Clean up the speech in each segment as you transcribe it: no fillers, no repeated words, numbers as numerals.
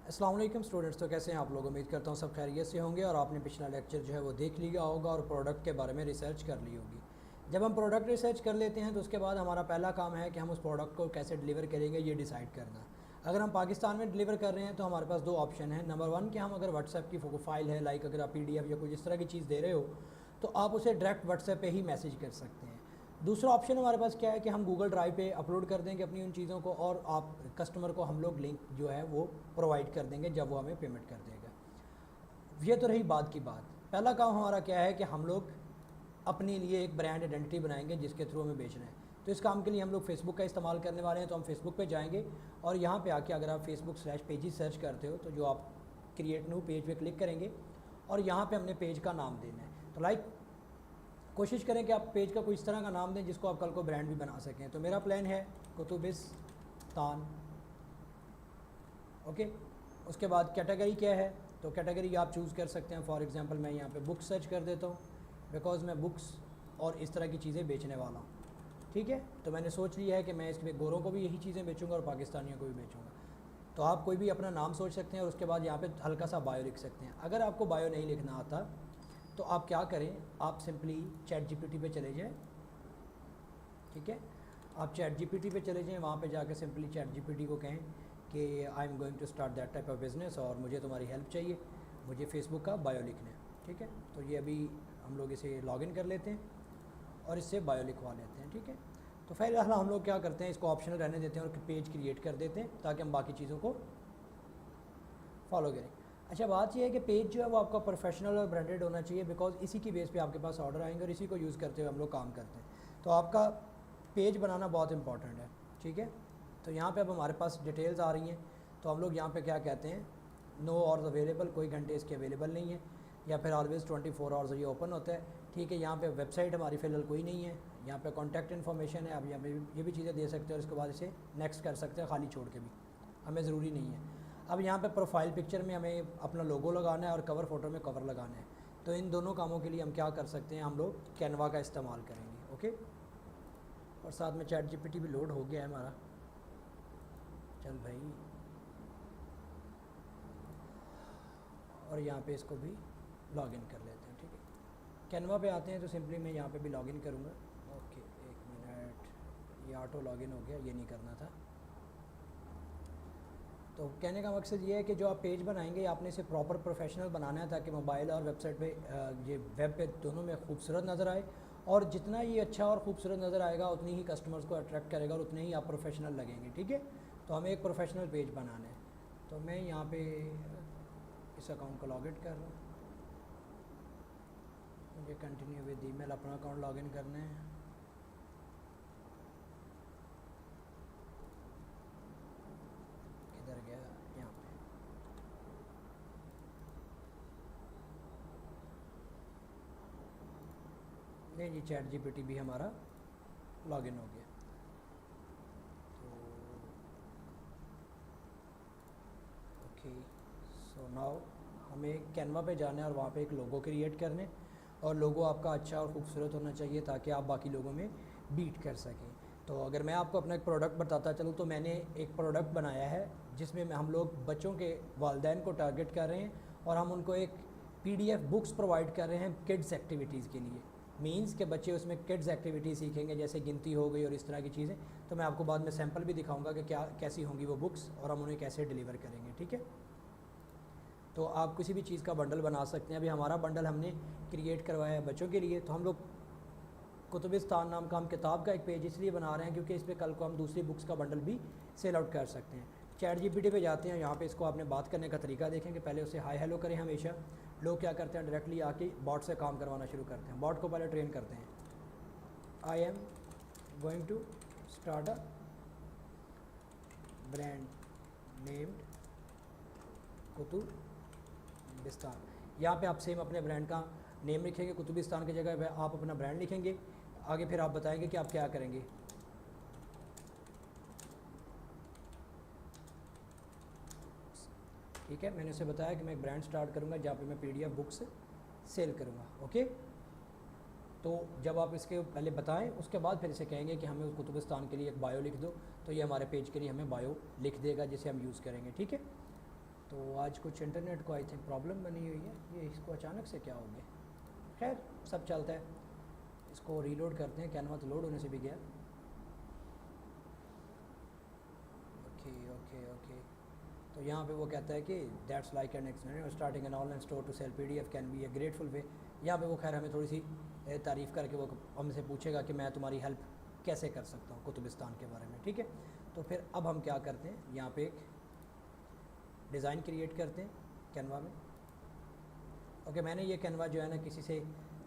अस्सलाम वालेकुम स्टूडेंट्स। तो कैसे हैं आप लोग? उम्मीद करता हूँ सब खैरियत से होंगे और आपने पिछला लेक्चर जो है वो देख लिया होगा और प्रोडक्ट के बारे में रिसर्च कर ली होगी। जब हम प्रोडक्ट रिसर्च कर लेते हैं तो उसके बाद हमारा पहला काम है कि हम उस प्रोडक्ट को कैसे डिलीवर करेंगे, ये डिसाइड करना। अगर हम पाकिस्तान में डिलीवर कर रहे हैं तो हमारे पास दो ऑप्शन है। नंबर वन कि हम अगर व्हाट्सएप की फाइल है, लाइक अगर आप PDF या कोई इस तरह की चीज़ दे रहे हो तो आप उसे डायरेक्ट व्हाट्सएप पे ही मैसेज कर सकते हैं। दूसरा ऑप्शन हमारे पास क्या है कि हम गूगल ड्राइव पे अपलोड कर देंगे अपनी उन चीज़ों को और आप कस्टमर को हम लोग लिंक जो है वो प्रोवाइड कर देंगे जब वो हमें पेमेंट कर देगा। ये तो रही बात की बात। पहला काम हमारा क्या है कि हम लोग अपने लिए एक ब्रांड आइडेंटिटी बनाएंगे जिसके थ्रू हमें बेचना है। तो इस काम के लिए हम लोग फेसबुक का इस्तेमाल करने वाले हैं। तो हम फेसबुक पे जाएंगे और यहाँ पे आके अगर आप facebook/pages सर्च करते हो तो जो आप क्रिएट न्यू पेज पे क्लिक करेंगे और यहाँ पे हमने पेज का नाम देना है। तो लाइक कोशिश करें कि आप पेज का कोई इस तरह का नाम दें जिसको आप कल को ब्रांड भी बना सकें। तो मेरा प्लान है कुतुबिस्तान। ओके, उसके बाद कैटेगरी क्या है, तो कैटेगरी आप चूज़ कर सकते हैं। फॉर एग्जांपल मैं यहाँ पे बुक्स सर्च कर देता हूँ बिकॉज मैं बुक्स और इस तरह की चीज़ें बेचने वाला हूँ। ठीक है, तो मैंने सोच लिया है कि मैं इसमें गोरों को भी यही चीज़ें बेचूंगा और पाकिस्तानियों को भी बेचूंगा। तो आप कोई भी अपना नाम सोच सकते हैं और उसके बाद यहाँ पे हल्का सा बायो लिख सकते हैं। अगर आपको बायो नहीं लिखना आता तो आप क्या करें, आप सिंपली ChatGPT पे चले जाएं। ठीक है, आप ChatGPT पे चले जाएं, वहाँ पे जाकर सिंपली ChatGPT को कहें कि I am going to start that type of business और मुझे तुम्हारी हेल्प चाहिए, मुझे फेसबुक का बायो लिखना है। ठीक है, तो ये अभी हम लोग इसे लॉगिन कर लेते हैं और इससे बायो लिखवा लेते हैं। ठीक है, तो फिलहाल हम लोग क्या करते हैं, इसको ऑप्शनल रहने देते हैं और पेज क्रिएट कर देते हैं ताकि हम बाकी चीज़ों को फॉलो करें। अच्छा, बात यह है कि पेज जो है वो आपका प्रोफेशनल और ब्रांडेड होना चाहिए बिकॉज इसी की बेस पे आपके पास ऑर्डर आएंगे और इसी को यूज़ करते हुए हम लोग काम करते हैं। तो आपका पेज बनाना बहुत इंपॉर्टेंट है। ठीक है, तो यहाँ पे अब हमारे पास डिटेल्स आ रही हैं। तो हम लोग यहाँ पे क्या कहते हैं, नो आवर्स अवेलेबल, कोई घंटे इसके अवेलेबल नहीं है, या फिर ऑलवेज़ 24 आवर्स ये ओपन होता है। ठीक है, यहाँ पे वेबसाइट हमारी फ़िलहाल कोई नहीं है। यहाँ पे कॉन्टैक्ट इन्फॉर्मेशन है, आप यहाँ पे ये भी चीज़ें दे सकते हैं और इसके बाद इसे नेक्स्ट कर सकते हैं खाली छोड़ के भी, हमें ज़रूरी नहीं है। अब यहाँ पे प्रोफाइल पिक्चर में हमें अपना लोगो लगाना है और कवर फ़ोटो में कवर लगाना है। तो इन दोनों कामों के लिए हम क्या कर सकते हैं, हम लोग कैनवा का इस्तेमाल करेंगे। ओके, और साथ में ChatGPT भी लोड हो गया है हमारा। चल भाई, और यहाँ पे इसको भी लॉगिन कर लेते हैं। ठीक है, कैनवा पे आते हैं तो सिंपली मैं यहाँ पे भी लॉगिन करूँगा। ओके, एक मिनट, ये ऑटो लॉगिन हो गया, ये नहीं करना था। तो कहने का मकसद ये है कि जो आप पेज बनाएंगे आपने इसे प्रॉपर प्रोफेशनल बनाना है ताकि मोबाइल और वेबसाइट पे ये वेब पे दोनों में खूबसूरत नज़र आए। और जितना ये अच्छा और ख़ूबसूरत नज़र आएगा उतनी ही कस्टमर्स को अट्रैक्ट करेगा और उतने ही आप प्रोफेशनल लगेंगे। ठीक है, तो हमें एक प्रोफेशनल पेज बनाना है। तो मैं यहाँ पे इस अकाउंट को लॉगिन कर रहा हूँ। मुझे कंटिन्यू विद ईमेल अपना अकाउंट लॉगिन करना है। किधर गया, यहाँ पे। नहीं जी, ChatGPT भी हमारा लॉगिन हो गया। तो ओके, सो नाउ हमें कैनवा पे जाना है और वहाँ पे एक लोगो क्रिएट करने, और लोगो आपका अच्छा और ख़ूबसूरत होना चाहिए ताकि आप बाकी लोगों में बीट कर सकें। तो अगर मैं आपको अपना एक प्रोडक्ट बताता चलूँ तो मैंने एक प्रोडक्ट बनाया है जिसमें हम लोग बच्चों के वालिदैन को टारगेट कर रहे हैं और हम उनको एक PDF बुक्स प्रोवाइड कर रहे हैं किड्स एक्टिविटीज़ के लिए। मीन्स के बच्चे उसमें किड्स एक्टिविटी सीखेंगे जैसे गिनती हो गई और इस तरह की चीज़ें। तो मैं आपको बाद में सैम्पल भी दिखाऊंगा कि क्या कैसी होंगी वो बुक्स और हम उन्हें कैसे डिलीवर करेंगे। ठीक है, तो आप किसी भी चीज़ का बंडल बना सकते हैं। अभी हमारा बंडल हमने क्रिएट करवाया है बच्चों के लिए। तो हम लोग कुतुबिस्तान नाम का हम किताब का एक पेज इसलिए बना रहे हैं क्योंकि इस पर कल को हम दूसरी बुक्स का बंडल भी सेल आउट कर सकते हैं। ChatGPT पे जाते हैं, यहाँ पे इसको आपने बात करने का तरीका देखेंगे। पहले उसे हाय हेलो करें। हमेशा लोग क्या करते हैं, डायरेक्टली आके बॉट से काम करवाना शुरू करते हैं। बॉट को पहले ट्रेन करते हैं। I am going to start a brand named Kutubistan. यहाँ पे आप सेम अपने ब्रांड का नेम लिखेंगे, कुतुबिस्तान की जगह आप अपना ब्रांड लिखेंगे। आगे फिर आप बताएंगे कि आप क्या करेंगे। ठीक है, मैंने उसे बताया कि मैं एक ब्रांड स्टार्ट करूँगा जहाँ पे मैं PDF बुक्स सेल करूँगा। ओके, तो जब आप इसके पहले बताएं उसके बाद फिर इसे कहेंगे कि हमें उस कुतुबिस्तान के लिए एक बायो लिख दो, तो ये हमारे पेज के लिए हमें बायो लिख देगा जिसे हम यूज़ करेंगे। ठीक है, तो आज कुछ इंटरनेट को आई थिंक प्रॉब्लम बनी हुई है, ये इसको अचानक से क्या हो गया। खैर सब चलता है, इसको रीलोड करते हैं। कैनवा तो लोड होने से भी गया। ओके ओके ओके, तो यहाँ पे वो कहता है कि that's like an experiment starting an online store to sell PDF can be a grateful way. यहाँ पे वो खैर हमें थोड़ी सी तारीफ़ करके वो हमसे पूछेगा कि मैं तुम्हारी हेल्प कैसे कर सकता हूँ कुतुबिस्तान के बारे में, ठीक है। तो फिर अब हम क्या करते हैं, यहाँ पे एक डिज़ाइन क्रिएट करते हैं कैनवा में। ओके, मैंने ये कैनवा जो है ना किसी से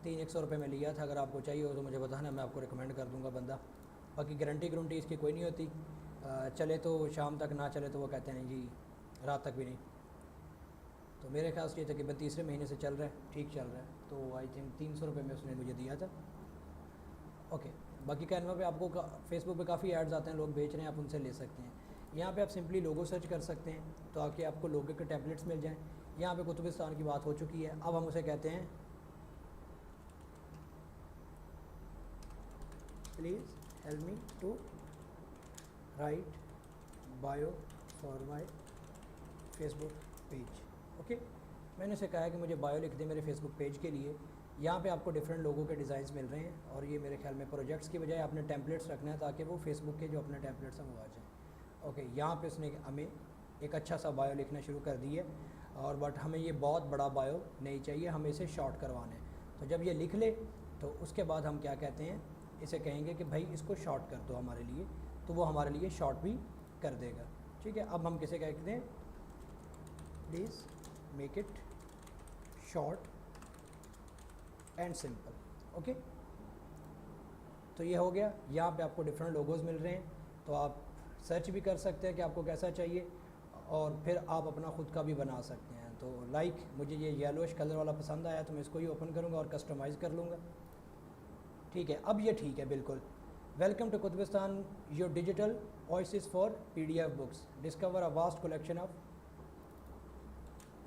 300 रुपये में लिया था। अगर आपको चाहिए हो तो मुझे बताना, मैं आपको रिकमेंड कर दूंगा बंदा। बाकी गारंटी इसकी कोई नहीं होती, चले तो शाम तक, ना चले तो वो कहते हैं जी रात तक भी नहीं। तो मेरे ख्याल से ये तकरीबन तीसरे महीने से चल रहा है, ठीक चल रहा है। तो आई थिंक 300 रुपये में उसने मुझे दिया था। ओके, बाकी कैनवा पे आपको फेसबुक पे काफ़ी एड्स आते हैं, लोग बेच रहे हैं, आप उनसे ले सकते हैं। यहाँ पे आप सिंपली लोगो सर्च कर सकते हैं तो आके आपको लोगो के टैबलेट्स मिल जाएँ। यहाँ पे कुतुबिस्तान की बात हो चुकी है, अब हम उसे कहते हैं please help me to write bio for my Facebook page. Okay, मैंने उसे कहा है कि मुझे बायो लिख दे मेरे फेसबुक पेज के लिए। यहाँ पे आपको डिफरेंट लोगों के डिज़ाइंस मिल रहे हैं और ये मेरे ख्याल में प्रोजेक्ट्स की बजाय आपने टेम्पलेट्स रखना है ताकि वो फेसबुक के जो अपने टेम्पलेट्स हैं वो आ जाए। ओके, यहाँ पे उसने हमें एक अच्छा सा बायो लिखना शुरू कर दी है, और बट हमें ये बहुत बड़ा बायो नहीं चाहिए, हमें इसे शॉर्ट करवाना है। तो जब ये लिख ले तो उसके बाद हम क्या कहते हैं, इसे कहेंगे कि भाई इसको शॉर्ट कर दो हमारे लिए, तो वो हमारे लिए शॉर्ट भी कर देगा, ठीक है। अब हम किसे कहते हैं, please make it short and simple. Okay, तो ये हो गया। यहाँ पे आपको डिफरेंट लोगोज मिल रहे हैं, तो आप सर्च भी कर सकते हैं कि आपको कैसा चाहिए, और फिर आप अपना ख़ुद का भी बना सकते हैं। तो लाइक मुझे ये येलोइश कलर वाला पसंद आया तो मैं इसको ही ओपन करूँगा और कस्टमाइज़ कर लूँगा, ठीक है। अब ये ठीक है बिल्कुल। Welcome to Kutubistan, your digital oasis for PDF books, discover a vast collection of.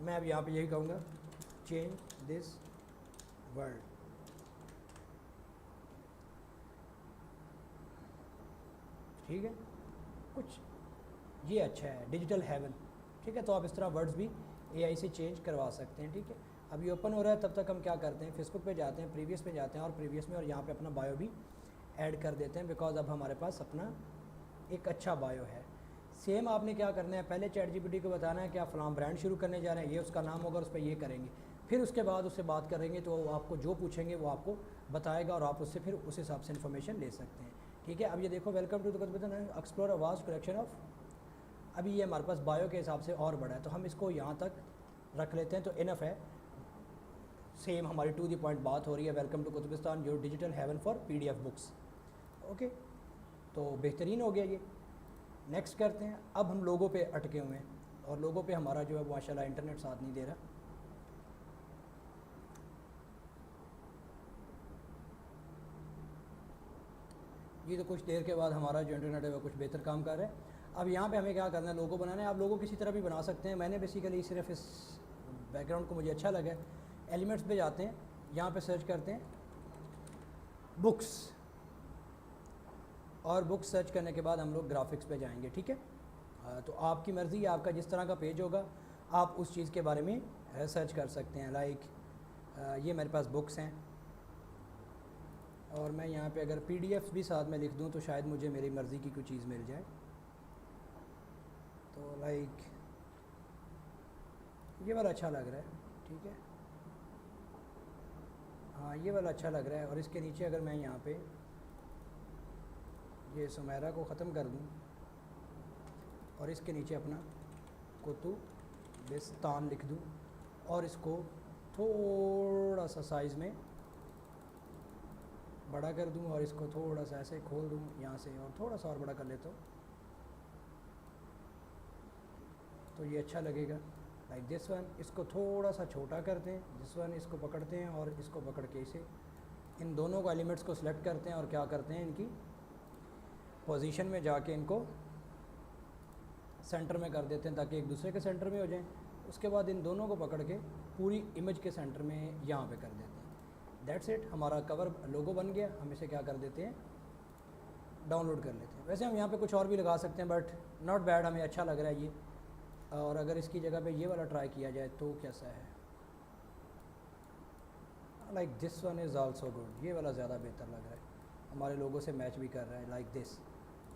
मैं अब यहाँ पे यही कहूँगा, चेंज दिस वर्ल्ड। ठीक है, कुछ ये अच्छा है, डिजिटल हेवन, ठीक है। तो आप इस तरह वर्ड्स भी एआई से चेंज करवा सकते हैं, ठीक है। अब ये ओपन हो रहा है, तब तक हम क्या करते हैं, फेसबुक पे जाते हैं, प्रीवियस पे जाते हैं, और प्रीवियस में और यहाँ पे अपना बायो भी ऐड कर देते हैं, बिकॉज अब हमारे पास अपना एक अच्छा बायो है। सेम आपने क्या करना है, पहले चैट जीपीटी को बताना है कि आप फलां ब्रांड शुरू करने जा रहे हैं, ये उसका नाम होगा, उस पर ये करेंगे, फिर उसके बाद उससे बात करेंगे तो आपको जो पूछेंगे वो आपको बताएगा, और आप उससे फिर उस हिसाब से इन्फॉर्मेशन ले सकते हैं, ठीक है। अब ये देखो, welcome to the explore a vast collection of. अभी ये हमारे पास बायो के हिसाब से और बड़ा है, तो हम इसको यहाँ तक रख लेते हैं, तो इनफ है। सेम हमारी टू द पॉइंट बात हो रही है, welcome to Kutubistan, your digital haven for PDF books. Okay, तो बेहतरीन हो गया ये। नेक्स्ट करते हैं। अब हम लोगों पे अटके हुए हैं, और लोगों पे हमारा जो है माशाल्लाह इंटरनेट साथ नहीं दे रहा। ये तो कुछ देर के बाद हमारा जो इंटरनेट है वो कुछ बेहतर काम कर रहा है। अब यहाँ पे हमें क्या करना है, लोगो बनाना है। आप लोगों किसी तरह भी बना सकते हैं, मैंने बेसिकली सिर्फ इस बैकग्राउंड को मुझे अच्छा लगा। एलिमेंट्स पे जाते हैं, यहाँ पे सर्च करते हैं बुक्स, और बुक्स सर्च करने के बाद हम लोग ग्राफिक्स पे जाएंगे, ठीक है। तो आपकी मर्ज़ी है, आपका जिस तरह का पेज होगा आप उस चीज़ के बारे में सर्च कर सकते हैं। लाइक ये मेरे पास बुक्स हैं, और मैं यहाँ पे अगर पीडीएफ भी साथ में लिख दूँ तो शायद मुझे मेरी मर्ज़ी की कोई चीज़ मिल जाए। तो लाइक ये वाला अच्छा लग रहा है, ठीक है, हाँ ये वाला अच्छा लग रहा है। और इसके नीचे अगर मैं यहाँ पे ये सुमेरा को ख़त्म कर दूँ और इसके नीचे अपना कुतुबिस्तान लिख दूँ, और इसको थोड़ा सा साइज़ में बड़ा कर दूँ, और इसको थोड़ा सा ऐसे खोल दूँ यहाँ से, और थोड़ा सा और बड़ा कर लेता हूँ, तो ये अच्छा लगेगा। लाइक दिस वन, इसको थोड़ा सा छोटा करते हैं, दिस वन इसको पकड़ते हैं, और इसको पकड़ के इसे इन दोनों को एलिमेंट्स को सिलेक्ट करते हैं, और क्या करते हैं, इनकी पोजीशन में जाके इनको सेंटर में कर देते हैं ताकि एक दूसरे के सेंटर में हो जाएं। उसके बाद इन दोनों को पकड़ के पूरी इमेज के सेंटर में यहाँ पे कर देते हैं। दैट्स इट, हमारा कवर लोगो बन गया। हम इसे क्या कर देते हैं, डाउनलोड कर लेते हैं। वैसे हम यहाँ पे कुछ और भी लगा सकते हैं, बट नॉट बैड, हमें अच्छा लग रहा है ये। और अगर इसकी जगह पे ये वाला ट्राई किया जाए तो कैसा है, like this one is also good, ये वाला ज़्यादा बेहतर लग रहा है, हमारे लोगों से मैच भी कर रहा है लाइक दिस।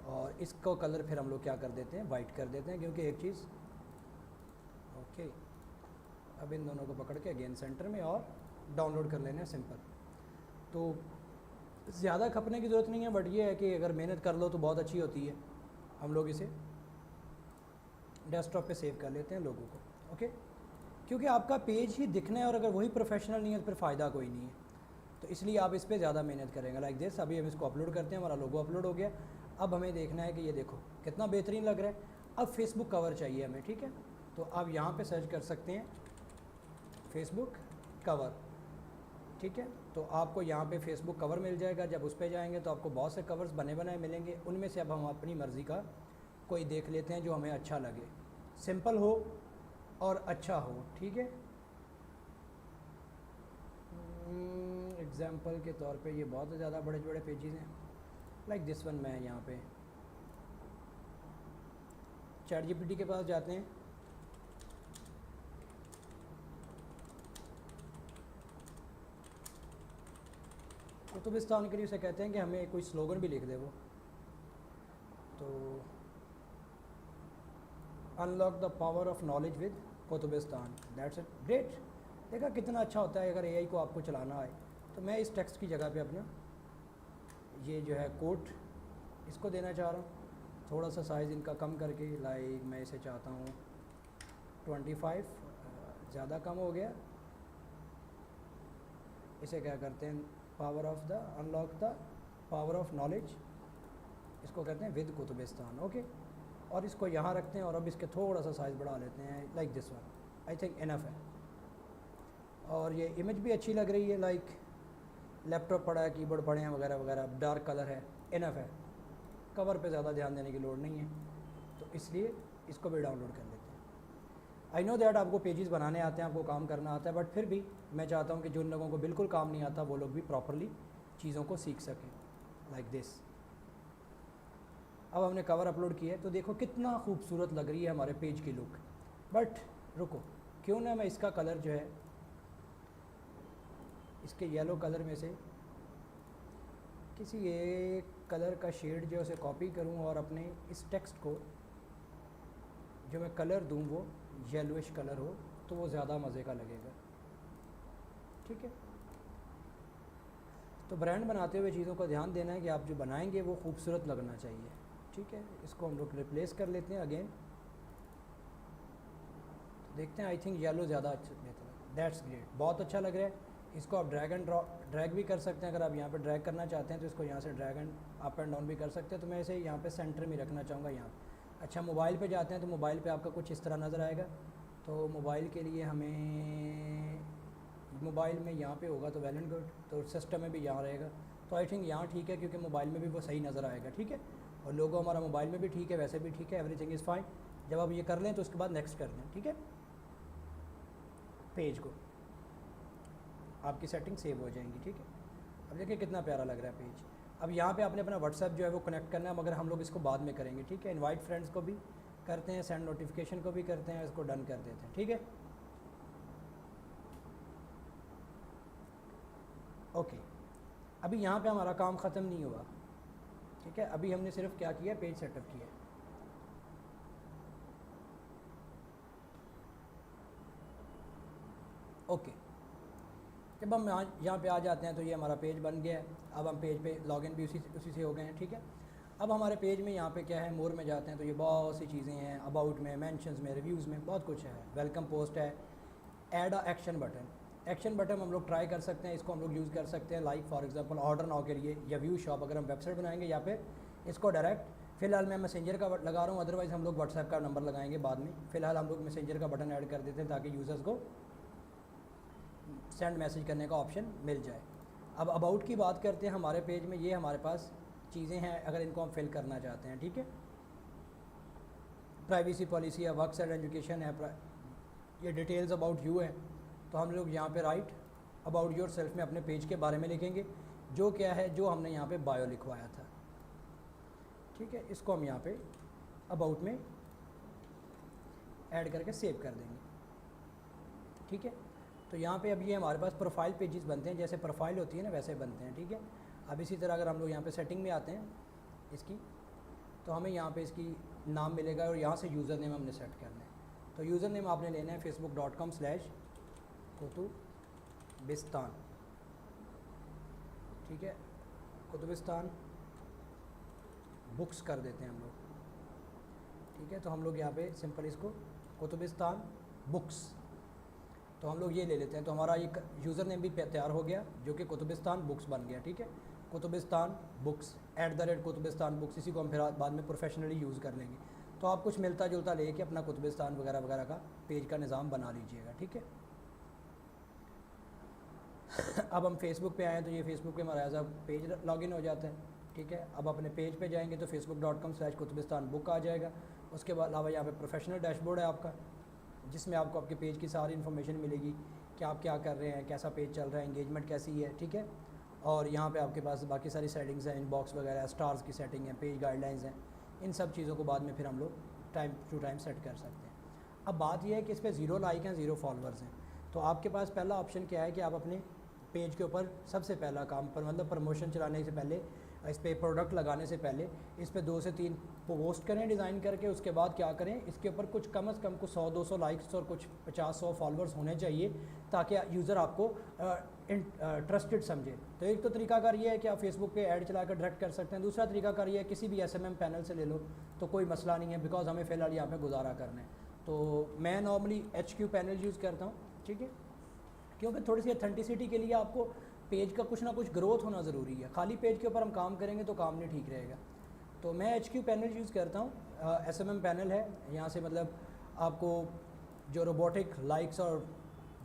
और इसको कलर फिर हम लोग क्या कर देते हैं, वाइट कर देते हैं, क्योंकि एक चीज़ ओके। अब इन दोनों को पकड़ के अगेन सेंटर में और डाउनलोड कर लेना है, सिंपल। तो ज़्यादा खपने की ज़रूरत नहीं है, बट ये है कि अगर मेहनत कर लो तो बहुत अच्छी होती है। हम लोग इसे डेस्कटॉप पे सेव कर लेते हैं लोगों को, ओके, क्योंकि आपका पेज ही दिखना है और अगर वही प्रोफेशनल नहीं है तो फिर फ़ायदा कोई नहीं है। तो इसलिए आप इस पर ज़्यादा मेहनत करेंगे लाइक दिस। अभी हम इसको अपलोड करते हैं, हमारा लोगो अपलोड हो गया। अब हमें देखना है कि ये देखो कितना बेहतरीन लग रहा है। अब फेसबुक कवर चाहिए हमें, ठीक है, तो आप यहाँ पे सर्च कर सकते हैं फेसबुक कवर, ठीक है। तो आपको यहाँ पे फेसबुक कवर मिल जाएगा। जब उस पर जाएंगे तो आपको बहुत से कवर्स बने बनाए मिलेंगे, उनमें से अब हम अपनी मर्ज़ी का कोई देख लेते हैं जो हमें अच्छा लगे, सिंपल हो और अच्छा हो, ठीक है। एग्ज़ाम्पल के तौर पे ये बहुत ज़्यादा बड़े बड़े पेजेस हैं, लाइक दिस वन। मैं यहाँ पे चैट जीपीटी के पास जाते हैं, कुतुबिस्तान के लिए उसे कहते हैं कि हमें कोई स्लोगन भी लिख दे वो। तो unlock the power of knowledge with Kutubistan, that's it, great. देखा कितना अच्छा होता है अगर एआई को आपको चलाना आए। तो मैं इस टेक्स्ट की जगह पे अपना ये जो है कोट इसको देना चाह रहा हूँ, थोड़ा सा साइज़ इनका कम करके, लाइक मैं इसे चाहता हूँ 25, ज़्यादा कम हो गया। इसे क्या करते हैं, power of the unlock the power of knowledge, इसको कहते हैं विद कुतुबिस्तान, ओके। और इसको यहाँ रखते हैं और अब इसके थोड़ा सा साइज़ बढ़ा लेते हैं, like this one, I think enough है। और ये इमेज भी अच्छी लग रही है, लाइक लैपटॉप पड़ा है, कीबोर्ड पड़े हैं वगैरह वगैरह, डार्क कलर है, इनफ है। कवर पे ज़्यादा ध्यान देने की लोड़ नहीं है, तो इसलिए इसको भी डाउनलोड कर लेते हैं। आई नो दैट आपको पेजेस बनाने आते हैं, आपको काम करना आता है, बट फिर भी मैं चाहता हूँ कि जिन लोगों को बिल्कुल काम नहीं आता वो लोग भी प्रॉपरली चीज़ों को सीख सकें, लाइक दिस। अब हमने कवर अपलोड किया है, तो देखो कितना खूबसूरत लग रही है हमारे पेज की लुक। बट रुको, क्यों ना मैं इसका कलर जो है, इसके येलो कलर में से किसी एक कलर का शेड जो है उसे कॉपी करूं और अपने इस टेक्स्ट को जो मैं कलर दूं वो येलोइश कलर हो, तो वो ज़्यादा मज़े का लगेगा, ठीक है। तो ब्रांड बनाते हुए चीज़ों का ध्यान देना है कि आप जो बनाएंगे वो खूबसूरत लगना चाहिए, ठीक है। इसको हम लोग रिप्लेस कर लेते हैं अगेन, तो देखते हैं, आई थिंक येलो ज़्यादा अच्छा बेहतर है, दैट्स ग्रेट, बहुत अच्छा लग रहा है। इसको आप ड्रैग भी कर सकते हैं, अगर आप यहाँ पे ड्रैग करना चाहते हैं तो इसको यहाँ से drag and up and down भी कर सकते हैं। तो मैं इसे यहाँ पे सेंटर में रखना चाहूँगा यहाँ। अच्छा, मोबाइल पे जाते हैं तो मोबाइल पे आपका कुछ इस तरह नज़र आएगा। तो मोबाइल के लिए हमें मोबाइल में यहाँ पे होगा तो वेल एंड गुड, तो सिस्टम में भी यहाँ रहेगा, तो आई थिंक यहाँ ठीक है, क्योंकि मोबाइल में भी वो सही नज़र आएगा, ठीक है। और लोगो हमारा मोबाइल में भी ठीक है, वैसे भी ठीक है, एवरीथिंग इज़ फाइन। जब आप ये कर लें तो उसके बाद नेक्स्ट कर दें, ठीक है। पेज को आपकी सेटिंग सेव हो जाएंगी, ठीक है। अब देखिए कितना प्यारा लग रहा है पेज। अब यहाँ पे आपने अपना व्हाट्सएप जो है वो कनेक्ट करना है, मगर हम लोग इसको बाद में करेंगे, ठीक है। इनवाइट फ्रेंड्स को भी करते हैं, सेंड नोटिफिकेशन को भी करते हैं, इसको डन कर देते हैं, ठीक है। ओके, अभी यहाँ पे हमारा काम ख़त्म नहीं हुआ, ठीक है। अभी हमने सिर्फ क्या किया, पेज सेटअप किया। ओके, जब हम यहाँ पे आ जाते हैं तो ये हमारा पेज बन गया है। अब हम पेज पे लॉगिन भी उसी से हो गए हैं, ठीक है। अब हमारे पेज में यहाँ पे क्या है, मोर में जाते हैं तो ये बहुत सी चीज़ें हैं, अबाउट में, मेंशंस में, रिव्यूज़ में, बहुत कुछ है, वेलकम पोस्ट है, add a action button. Action button हम लोग ट्राई कर सकते हैं, इसको हम लोग यूज़ कर सकते हैं, like for example order now के लिए या व्यू शॉप, अगर हम वेबसाइट बनाएंगे, या फिर इसको डायरेक्ट, फ़िलहाल मैं मैसेंजर का लगा रहा हूँ, अदरवाइज़ हम लोग व्हाट्सएप का नंबर लगाएंगे बाद में। फ़िलहाल हम लोग मैसेंजर का बटन ऐड कर देते हैं ताकि यूज़र्स को सेंड मैसेज करने का ऑप्शन मिल जाए। अब अबाउट की बात करते हैं, हमारे पेज में ये हमारे पास चीज़ें हैं, अगर इनको हम फिल करना चाहते हैं, ठीक है। प्राइवेसी पॉलिसी है, वर्क एंड एजुकेशन है, ये डिटेल्स अबाउट यू है, तो हम लोग यहाँ पे राइट अबाउट योर सेल्फ में अपने पेज के बारे में लिखेंगे, जो क्या है, जो हमने यहाँ पे बायो लिखवाया था, ठीक है। इसको हम यहाँ पे अबाउट में ऐड करके सेव कर देंगे, ठीक है। तो यहाँ पे अब ये हमारे पास प्रोफाइल पेजेस बनते हैं, जैसे प्रोफाइल होती है ना वैसे बनते हैं, ठीक है। अब इसी तरह अगर हम लोग यहाँ पे सेटिंग में आते हैं इसकी, तो हमें यहाँ पे इसकी नाम मिलेगा और यहाँ से यूज़र नेम हमने सेट करना है। तो यूज़र नेम आपने लेना है facebook.com/कुतुबिस्तान, ठीक है। कुतुबिस्तान बुक्स कर देते हैं हम लोग, ठीक है। तो हम लोग यहाँ पे सिंपल इसको कुतुबिस्तान बुक्स, तो हम लोग ये ले लेते हैं। तो हमारा ये यूज़र नेम भी तैयार हो गया जो कि कुतुबिस्तान बुक्स बन गया, ठीक है। कुतुबिस्तान बुक्स @कुतुबिस्तान बुक्स, इसी को हम फिर बाद में प्रोफेशनली यूज़ कर लेंगे। तो आप कुछ मिलता जुलता लेके अपना कुतुबिस्तान वगैरह वगैरह का पेज का निज़ाम बना लीजिएगा, ठीक है। अब हम फेसबुक पे आएँ तो ये फेसबुक पे हमारा एज पेज लॉगिन हो जाता है, ठीक है। अब अपने पेज पे जाएंगे तो facebook.com/कुतुबिस्तान बुक आ जाएगा। उसके अलावा यहाँ पे प्रोफेशनल डैशबोर्ड है आपका, जिसमें आपको आपके पेज की सारी इन्फॉर्मेशन मिलेगी कि आप क्या कर रहे हैं, कैसा पेज चल रहा है, एंगेजमेंट कैसी है, ठीक है। और यहाँ पे आपके पास बाकी सारी सेटिंग्स हैं, इनबॉक्स वगैरह, स्टार्स की सेटिंग है, पेज गाइडलाइंस हैं। इन सब चीज़ों को बाद में फिर हम लोग टाइम टू टाइम सेट कर सकते हैं। अब बात यह है कि इस पर 0 लाइक हैं, 0 फॉलोअर्स हैं। तो आपके पास पहला ऑप्शन क्या है कि आप अपने पेज के ऊपर सबसे पहला काम पर मतलब प्रमोशन चलाने से पहले, इस पर प्रोडक्ट लगाने से पहले इस पर 2 से 3 पोस्ट करें डिज़ाइन करके। उसके बाद क्या करें, इसके ऊपर कुछ कम से कम कुछ 100-200 लाइक्स और कुछ 50-100 फॉलोअर्स होने चाहिए ताकि यूज़र आपको ट्रस्टेड समझे। तो एक तो तरीकाकार ये है कि आप फेसबुक पे ऐड चलाकर डायरेक्ट कर सकते हैं। दूसरा तरीकाकार ये है किसी भी SMM पैनल से ले लो तो कोई मसला नहीं है, बिकॉज हमें फ़िलहाल यहाँ पे गुजारा करना है। तो मैं नॉर्मली HQ पैनल यूज़ करता हूँ, ठीक है, क्योंकि थोड़ी सी अथेंटिसिटी के लिए आपको पेज का कुछ ना कुछ ग्रोथ होना ज़रूरी है। खाली पेज के ऊपर हम काम करेंगे तो काम नहीं ठीक रहेगा। तो मैं HQ पैनल यूज़ करता हूँ, SMM पैनल है। यहाँ से मतलब आपको जो रोबोटिक लाइक्स और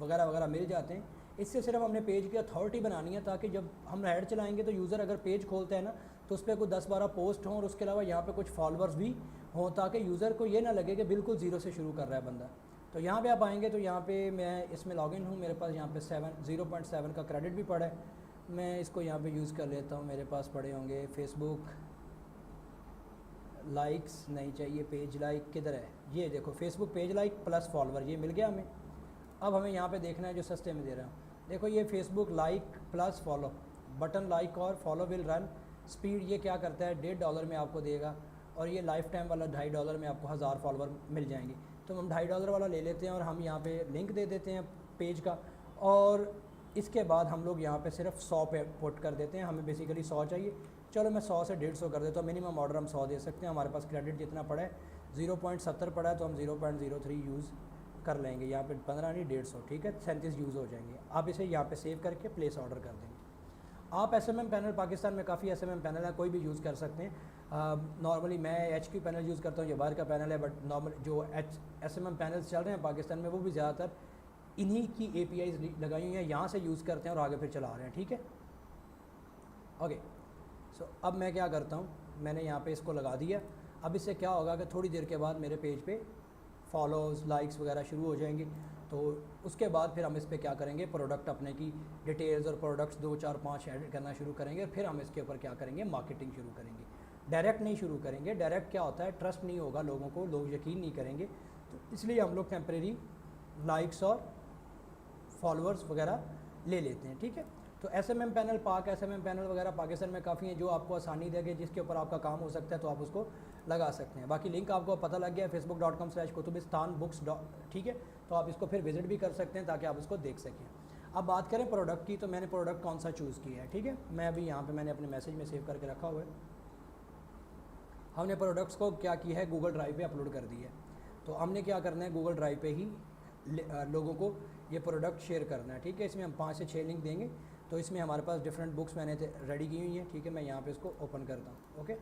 वगैरह वगैरह मिल जाते हैं। इससे सिर्फ हमने पेज की अथॉरिटी बनानी है ताकि जब हम ऐड चलाएंगे तो यूज़र अगर पेज खोलते हैं ना तो उस पर कोई 10-12 पोस्ट हों और उसके अलावा यहाँ पे कुछ फॉलोअर्स भी हों, ताकि यूज़र को ये ना लगे कि बिल्कुल ज़ीरो से शुरू कर रहा है बंदा। तो यहाँ पे आप आएंगे तो यहाँ पे मैं इसमें लॉगिन हूँ, मेरे पास यहाँ पे 0.7 का क्रेडिट भी पड़ा है। मैं इसको यहाँ पे यूज़ कर लेता हूँ। मेरे पास पड़े होंगे फेसबुक लाइक्स नहीं चाहिए, पेज लाइक किधर है, ये देखो Facebook page like plus follower, ये मिल गया हमें। अब हमें यहाँ पे देखना है जो सस्ते में दे रहा हूँ, देखो ये Facebook like plus follow, button like और फॉलो विल रन स्पीड, ये क्या करता है $1.5 में आपको देगा। और ये लाइफ टाइम वाला $2.5 में आपको 1000 फॉलोअर मिल जाएंगे। तो हम $2.5 वाला ले लेते हैं और हम यहाँ पे लिंक दे देते हैं पेज का, और इसके बाद हम लोग यहाँ पे सिर्फ 100 पे पुट कर देते हैं। हमें बेसिकली 100 चाहिए, चलो मैं 100 से 150 कर देता हूँ। मिनिमम ऑर्डर हम 100 दे सकते हैं। हमारे पास क्रेडिट जितना पड़ा है 0.70 पड़ा है तो हम 0.03 यूज़ कर लेंगे। यहाँ पे 15 नहीं 150, ठीक है, 37 यूज़ हो जाएंगे। आप इसे यहाँ पे सेव करके प्लेस ऑर्डर कर देंगे। आप SMM पैनल, पाकिस्तान में काफ़ी SMM पैनल है, कोई भी यूज़ कर सकते हैं। नॉर्मली मैं HQ पैनल यूज़ करता हूँ, ये बाहर का पैनल है, बट नॉर्मल जो SMM पैनल्स चल रहे हैं पाकिस्तान में वो भी ज़्यादातर इन्हीं की APIs लगाई हुई हैं, यहाँ से यूज़ करते हैं और आगे फिर चला रहे हैं, ठीक है। ओके, सो अब मैं क्या करता हूँ, मैंने यहाँ पे इसको लगा दिया। अब इससे क्या होगा कि थोड़ी देर के बाद मेरे पेज पे फॉलोज़ लाइक्स वगैरह शुरू हो जाएंगे। तो उसके बाद फिर हम इस पर क्या करेंगे, प्रोडक्ट अपने की डिटेल्स और प्रोडक्ट्स 2, 4, 5 ऐड करना शुरू करेंगे। फिर हम इसके ऊपर क्या करेंगे, मार्केटिंग शुरू करेंगे। डायरेक्ट नहीं शुरू करेंगे, डायरेक्ट क्या होता है, ट्रस्ट नहीं होगा लोगों को, लोग यकीन नहीं करेंगे। तो इसलिए हम लोग टेम्परेरी लाइक्स और फॉलोअर्स वगैरह ले लेते हैं, ठीक है। तो SMM पैनल, SMM पैनल वगैरह पाकिस्तान में काफ़ी हैं जो आपको आसानी देंगे, जिसके ऊपर आपका काम हो सकता है तो आप उसको लगा सकते हैं। बाकी लिंक आपको पता लग गया है facebook.com/कुतुबिस्तान बुक्स, ठीक है। तो आप इसको फिर विज़िट भी कर सकते हैं ताकि आप उसको देख सकें। अब बात करें प्रोडक्ट की, तो मैंने प्रोडक्ट कौन सा चूज़ किया है, ठीक है। मैं अभी यहाँ पर मैंने अपने मैसेज में सेव करके रखा हुआ है। हमने प्रोडक्ट्स को क्या किया है, गूगल ड्राइव पर अपलोड कर दिया है। तो हमने क्या करना है, गूगल ड्राइव पर ही लोगों को ये प्रोडक्ट शेयर करना है, ठीक है। इसमें हम 5 से 6 लिंक देंगे। तो इसमें हमारे पास डिफरेंट बुक्स मैंने रेडी की हुई हैं, ठीक है। मैं यहाँ पे इसको ओपन करता हूँ, ओके,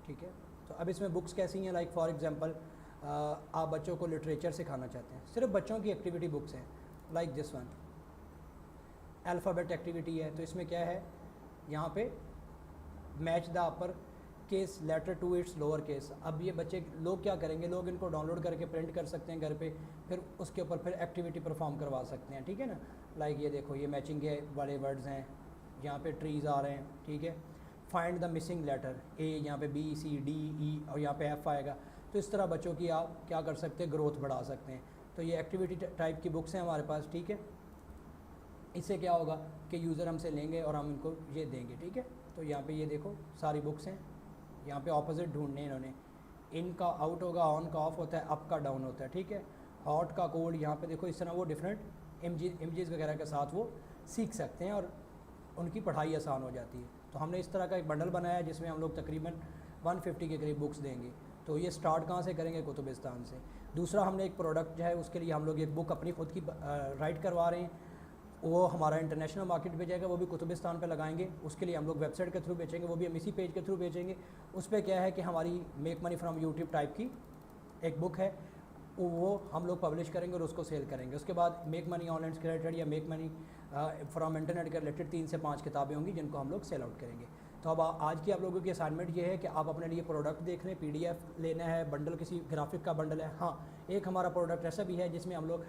ठीक है। तो अब इसमें बुक्स कैसी हैं, लाइक फॉर एग्जांपल आप बच्चों को लिटरेचर सिखाना चाहते हैं, सिर्फ बच्चों की एक्टिविटी बुक्स हैं, like this one alphabet activity है। तो इसमें क्या है, यहाँ पे match the upper case letter to its lower case. अब ये बच्चे लोग क्या करेंगे, लोग इनको डाउनलोड करके प्रिंट कर सकते हैं घर पे, फिर उसके ऊपर फिर एक्टिविटी परफॉर्म करवा सकते हैं, ठीक है ना। लाइक ये देखो, ये मैचिंग के वाले वर्ड्स हैं, यहाँ पे ट्रीज़ आ रहे हैं, ठीक है। Find the missing letter, A यहाँ पे B C D E और यहाँ पे F आएगा। तो इस तरह बच्चों की आप क्या कर सकते हैं, ग्रोथ बढ़ा सकते हैं। तो ये एक्टिविटी टाइप की बुक्स हैं हमारे पास, ठीक है। इससे क्या होगा कि यूज़र हमसे लेंगे और हम इनको ये देंगे, ठीक है। तो यहाँ पे ये देखो सारी बुक्स हैं, यहाँ पे ऑपोजिट ढूंढने इन्होंने, इन का आउट होगा, ऑन का ऑफ होता है, अप का डाउन होता है, ठीक है। हॉट का कोल्ड, यहाँ पे देखो इस तरह वो डिफरेंट इमेजेस वगैरह के साथ वो सीख सकते हैं और उनकी पढ़ाई आसान हो जाती है। तो हमने इस तरह का एक बंडल बनाया है जिसमें हम लोग तकरीबन 150 के करीब बुक्स देंगे। तो ये स्टार्ट कहाँ से करेंगे, कुतुबिस्तान से। दूसरा हमने एक प्रोडक्ट जो है उसके लिए हम लोग एक बुक अपनी खुद की राइट करवा रहे हैं, वो हमारा इंटरनेशनल मार्केट पे जाएगा, वो भी कुतुबिस्तान पे लगाएंगे। उसके लिए हम लोग वेबसाइट के थ्रू बेचेंगे, वो भी हम इसी पेज के थ्रू बेचेंगे। उस पर क्या है कि हमारी make money from YouTube type की एक बुक है, वो हम लोग पब्लिश करेंगे और उसको सेल करेंगे। उसके बाद मेक मनी ऑनलाइन से रिलेटेड या मेक मनी फ्रॉम इंटरनेट के रिलेटेड 3 से 5 किताबें होंगी जिनको हम लोग सेल आउट करेंगे। तो अब आज की आप लोगों की असाइनमेंट ये है कि आप अपने लिए प्रोडक्ट देख लें, PDF लेना है, बंडल किसी ग्राफिक का बंडल है। हाँ, एक हमारा प्रोडक्ट ऐसा भी है जिसमें हम लोग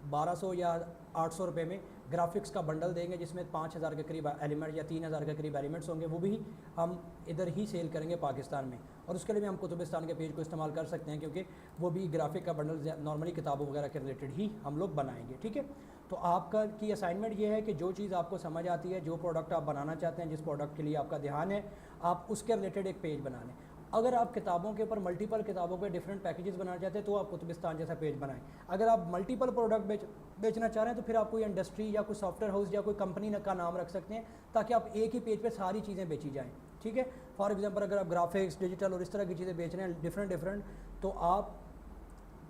1200 या 800 रुपये में ग्राफिक्स का बंडल देंगे जिसमें 5000 के करीब एलिमेंट या 3000 के करीब एलिमेंट्स होंगे, वो भी हम इधर ही सेल करेंगे पाकिस्तान में। और उसके लिए भी हम कुतुबिस्तान के पेज को इस्तेमाल कर सकते हैं क्योंकि वो भी ग्राफिक का बंडल नॉर्मली किताबों वगैरह के रिलेटेड ही हम लोग बनाएंगे, ठीक है। तो आपका की असाइनमेंट ये है कि जो चीज़ आपको समझ आती है, जो प्रोडक्ट आप बनाना चाहते हैं, जिस प्रोडक्ट के लिए आपका ध्यान है, आप उसके रिलेटेड एक पेज बना लें। अगर आप किताबों के ऊपर मल्टीपल किताबों पे डिफरेंट पैकेजेस बनाना चाहते हैं तो आप कुतुबिस्तान जैसा पेज बनाएं। अगर आप मल्टीपल प्रोडक्ट बेचना चाह रहे हैं तो फिर आप कोई इंडस्ट्री या कोई सॉफ्टवेयर हाउस या कोई कंपनी का नाम रख सकते हैं ताकि आप एक ही पेज पे सारी चीज़ें बेची जाएँ, ठीक है। फॉर एग्जांपल अगर आप ग्राफिक्स, डिजिटल और इस तरह की चीज़ें बेच रहे हैं डिफरेंट, तो आप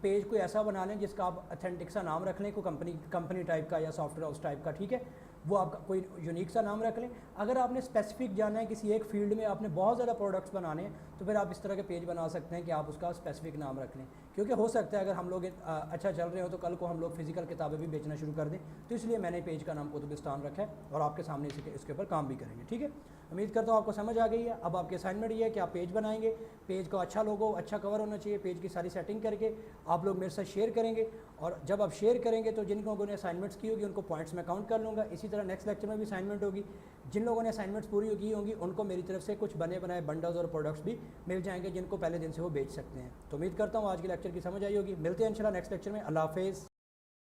पेज कोई ऐसा बना लें जिसका आप अथेंटिक सा नाम रख लें, कोई कंपनी टाइप का या सॉफ्टवेयर हाउस टाइप का, ठीक है। वो आपका कोई यूनिक सा नाम रख लें। अगर आपने स्पेसिफिक जाना है किसी एक फील्ड में, आपने बहुत ज़्यादा प्रोडक्ट्स बनाने हैं, तो फिर आप इस तरह के पेज बना सकते हैं कि आप उसका स्पेसिफिक नाम रख लें। क्योंकि हो सकता है अगर हम लोग अच्छा चल रहे हो तो कल को हम लोग फिजिकल किताबें भी बेचना शुरू कर दें, तो इसलिए मैंने पेज का नाम कुतुबिस्तान रखा है और आपके सामने इसके ऊपर काम भी करेंगे, ठीक है। उम्मीद करता हूँ आपको समझ आ गई है। अब आपकी असाइनमेंट ये है कि आप पेज बनाएंगे, पेज का अच्छा लोगो, अच्छा कवर होना चाहिए, पेज की सारी सेटिंग करके आप लोग मेरे साथ शेयर करेंगे। और जब आप शेयर करेंगे तो जिन लोगों ने असाइनमेंट्स की होगी उनको पॉइंट्स में काउंट कर लूँगा। इसी तरह नेक्स्ट लेक्चर में भी असाइनमेंट होगी। जिन लोगों ने असाइनमेंट्स पूरी की होंगी उनको मेरी तरफ से कुछ बने बनाए बंडल्स और प्रोडक्ट्स भी मिल जाएंगे जिनको पहले दिन से वो बेच सकते हैं। तो उम्मीद करता हूँ आज के लेक्चर की समझ आई होगी। मिलते हैं इंशाल्लाह नेक्स्ट लेक्चर में। अल्लाह हाफिज़।